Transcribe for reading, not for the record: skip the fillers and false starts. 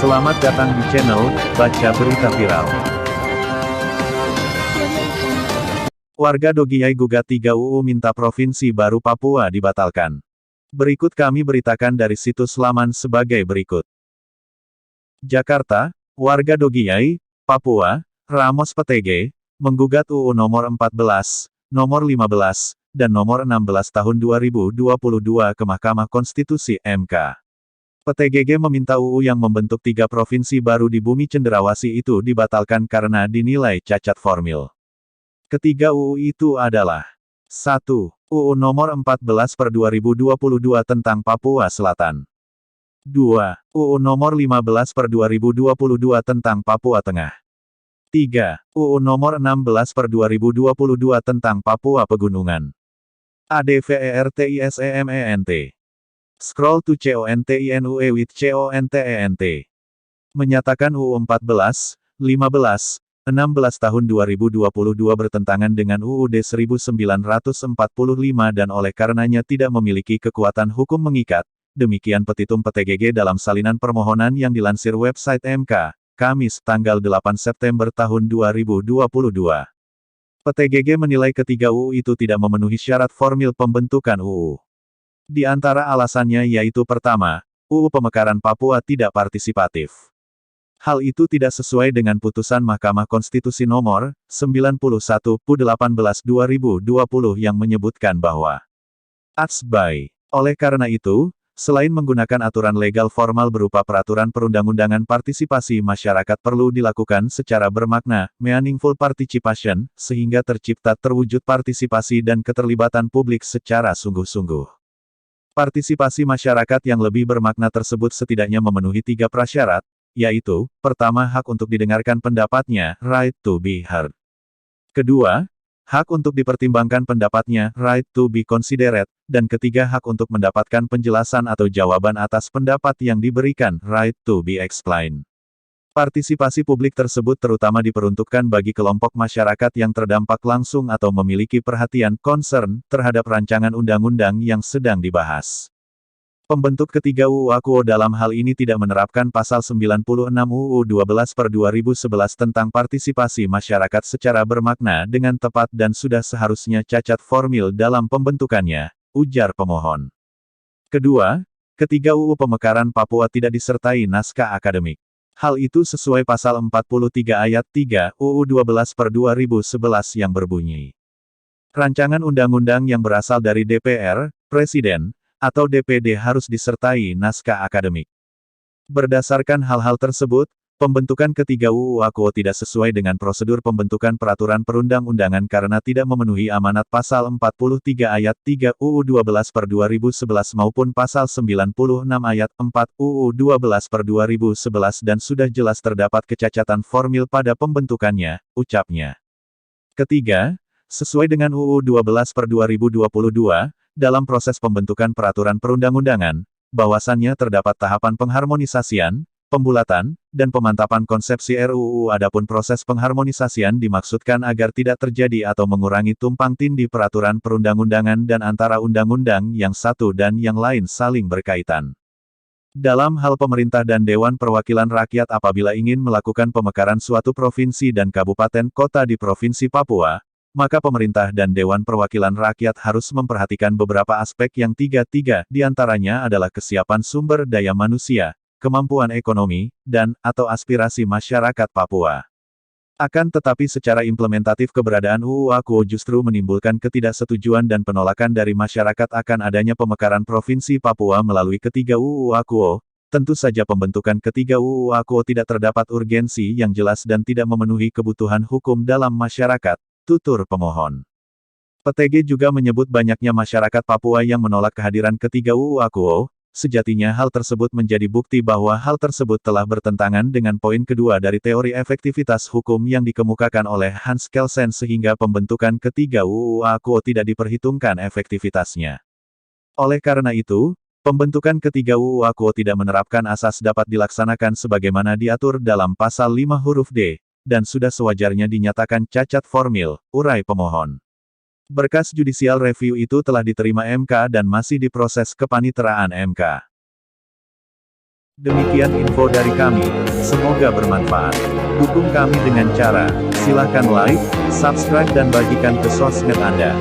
Selamat datang di channel Baca Berita Viral. Warga Dogiyai gugat 3 UU minta Provinsi Baru Papua dibatalkan. Berikut kami beritakan dari situs laman sebagai berikut. Jakarta, warga Dogiyai, Papua, Ramos PTG, menggugat UU nomor 14, nomor 15, dan nomor 16 tahun 2022 ke Mahkamah Konstitusi (MK). PTGG meminta UU yang membentuk 3 provinsi baru di Bumi Cenderawasih itu dibatalkan karena dinilai cacat formil. Ketiga UU itu adalah 1. UU nomor 14/2022 tentang Papua Selatan. 2. UU nomor 15/2022 tentang Papua Tengah. 3. UU nomor 16/2022 tentang Papua Pegunungan. ADVERTISEMENT. Scroll to CONTINUE with CONTENT. Menyatakan UU 14, 15, 16 tahun 2022 bertentangan dengan UUD 1945 dan oleh karenanya tidak memiliki kekuatan hukum mengikat. Demikian petitum PTGG dalam salinan permohonan yang dilansir website MK, Kamis, tanggal 8 September tahun 2022. PTGG menilai ketiga UU itu tidak memenuhi syarat formil pembentukan UU. Di antara alasannya yaitu pertama, UU Pemekaran Papua tidak partisipatif. Hal itu tidak sesuai dengan putusan Mahkamah Konstitusi nomor 91/18/2020 yang menyebutkan bahwa by. Oleh karena itu, selain menggunakan aturan legal formal berupa peraturan perundang-undangan partisipasi masyarakat perlu dilakukan secara bermakna, meaningful participation, sehingga terwujud partisipasi dan keterlibatan publik secara sungguh-sungguh. Partisipasi masyarakat yang lebih bermakna tersebut setidaknya memenuhi 3 prasyarat, yaitu, pertama hak untuk didengarkan pendapatnya, right to be heard. Kedua, hak untuk dipertimbangkan pendapatnya, right to be considered, dan ketiga hak untuk mendapatkan penjelasan atau jawaban atas pendapat yang diberikan, right to be explained. Partisipasi publik tersebut terutama diperuntukkan bagi kelompok masyarakat yang terdampak langsung atau memiliki perhatian concern terhadap rancangan undang-undang yang sedang dibahas. Pembentuk ketiga UU Akuo dalam hal ini tidak menerapkan pasal 96 UU 12/2011 tentang partisipasi masyarakat secara bermakna dengan tepat dan sudah seharusnya cacat formil dalam pembentukannya, ujar pemohon. Kedua, ketiga UU Pemekaran Papua tidak disertai naskah akademik. Hal itu sesuai pasal 43 ayat 3 UU 12/2011 yang berbunyi. Rancangan undang-undang yang berasal dari DPR, Presiden, atau DPD harus disertai naskah akademik. Berdasarkan hal-hal tersebut, pembentukan ketiga UU Akuo tidak sesuai dengan prosedur pembentukan peraturan perundang-undangan karena tidak memenuhi amanat pasal 43 ayat 3 UU 12/2011 maupun pasal 96 ayat 4 UU 12/2011 dan sudah jelas terdapat kecacatan formil pada pembentukannya, ucapnya. Ketiga, sesuai dengan UU 12/2022, dalam proses pembentukan peraturan perundang-undangan, bahwasannya terdapat tahapan pengharmonisasian, pembulatan, dan pemantapan konsepsi RUU. Adapun proses pengharmonisasian dimaksudkan agar tidak terjadi atau mengurangi tumpang tindih peraturan perundang-undangan dan antara undang-undang yang satu dan yang lain saling berkaitan. Dalam hal pemerintah dan Dewan Perwakilan Rakyat apabila ingin melakukan pemekaran suatu provinsi dan kabupaten kota di Provinsi Papua, maka pemerintah dan Dewan Perwakilan Rakyat harus memperhatikan beberapa aspek yang tiga diantaranya adalah kesiapan sumber daya manusia, kemampuan ekonomi, dan/atau aspirasi masyarakat Papua. Akan tetapi secara implementatif keberadaan UU Akuo justru menimbulkan ketidaksetujuan dan penolakan dari masyarakat akan adanya pemekaran Provinsi Papua melalui ketiga UU Akuo. Tentu saja pembentukan ketiga UU Akuo tidak terdapat urgensi yang jelas dan tidak memenuhi kebutuhan hukum dalam masyarakat, tutur pemohon. PTG juga menyebut banyaknya masyarakat Papua yang menolak kehadiran ketiga UU Akuo. Sejatinya hal tersebut menjadi bukti bahwa hal tersebut telah bertentangan dengan poin kedua dari teori efektivitas hukum yang dikemukakan oleh Hans Kelsen sehingga pembentukan ketiga UU Akuo tidak diperhitungkan efektivitasnya. Oleh karena itu, pembentukan ketiga UU Akuo tidak menerapkan asas dapat dilaksanakan sebagaimana diatur dalam pasal 5 huruf D, dan sudah sewajarnya dinyatakan cacat formil, urai pemohon. Berkas judicial review itu telah diterima MK dan masih diproses kepaniteraan MK. Demikian info dari kami, semoga bermanfaat. Dukung kami dengan cara, silakan like, subscribe dan bagikan ke sosmed Anda.